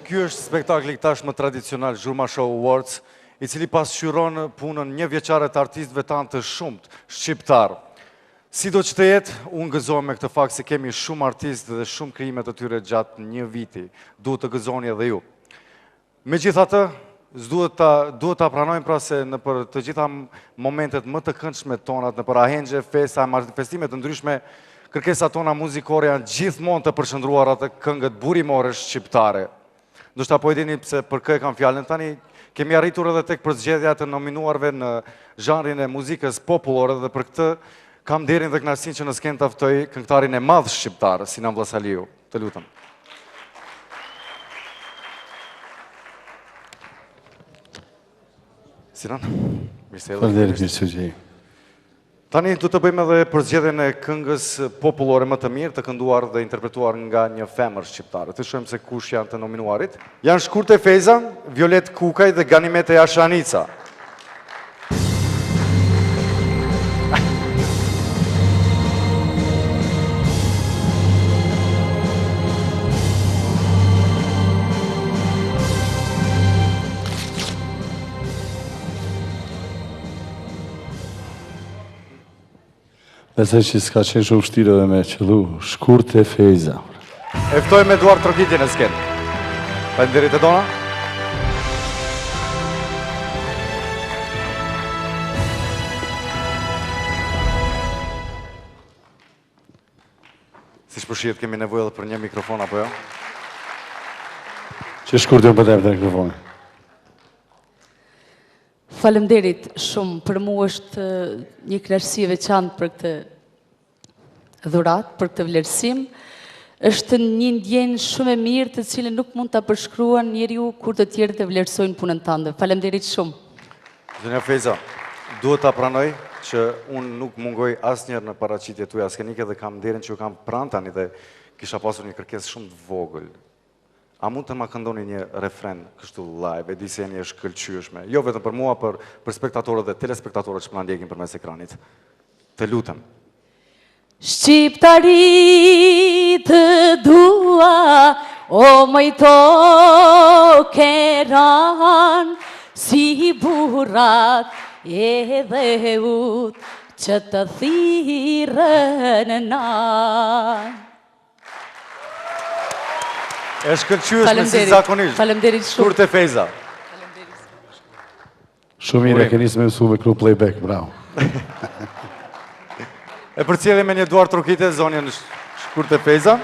Ky është spektakli tashmë tradicional Zhurma Show Awards, i cili pasqyron punën një vjeçare të artistëve tanë të shumt shqiptar. Sido që të jetë, unë gëzohem me këtë fakt se kemi shumë artistë dhe shumë krijime të tyre gjatë një viti. Duhet të gëzoni edhe ju. Megjithatë, duhet ta pranojmë pra se në për të gjitha momentet më të këndshme tonat, në për ahengje, festa, manifestime të ndryshme, kërkesat tona muzikore janë gjithmonë të përshëndruara të këngët burimore shqiptare. Ndoshta po e dini pse për kë e kam fjalën tani, kemi arritur edhe tek përzgjedhja të nominuarve në zhanrin e muzikës popullore dhe për këtë kam nderin dhe kënaqësinë që në skenë ta ftoj këngëtarin e madh shqiptar, Sinan Vllazaliu. Të lutem. Sinan, mirë se erdhe. Faleminderit, mirë se gjej. Tani du të bëjmë edhe përzgjedhjen e këngës popullore më të mirë, të kënduar dhe interpretuar nga një femër shqiptare. Të shohim se kush janë të nominuarit. Janë Shkurte Feza, Violet Kukaj dhe Ganimete Jashanica. Besoj që s'ka qenë shumë vështirë edhe me qëllu, Shkurte Feza. E ftojmë Eduard Trokitje në skenë. Faleminderit e dona. Si shpërshihet kemi nevojë edhe për një mikrofon apo jo? Që Shkurte më përdem të mikrofoni. Faleminderit shumë, për mua është një kënaqësi e veçantë për këtë dhuratë, për këtë vlerësim. Është një ndjenjë shumë e mirë të cilën nuk mund ta përshkruan njeriu kur të tjerë të vlerësojnë punën tënde. Faleminderit shumë. Zonja Feza, duhet ta pranoj që unë nuk mungoj asnjëherë në paraqitjet tuaja skenike dhe kam nderin që ju kam pranë tani dhe kisha pasur një kërkesë shumë të vogël. A mund të ma këndoni një refren kështu live, e di se jeni e shkëlqyeshme, jo vetëm për mua, për spektatorët dhe telespektatorët që më ndjekin përmes ekranit. Të lutem. Shqiptari të dua, o mëjto keran, si burrat edhe ut që të thirrën nan. E shkëlqyeshme si zakonisht. Faleminderit shumë. Shkurte Feza. Shumë mirë, keni me mësu me kru playback, bravo. E përcjellim me një Eduard Trokitje, zonjën Shkurte Feza.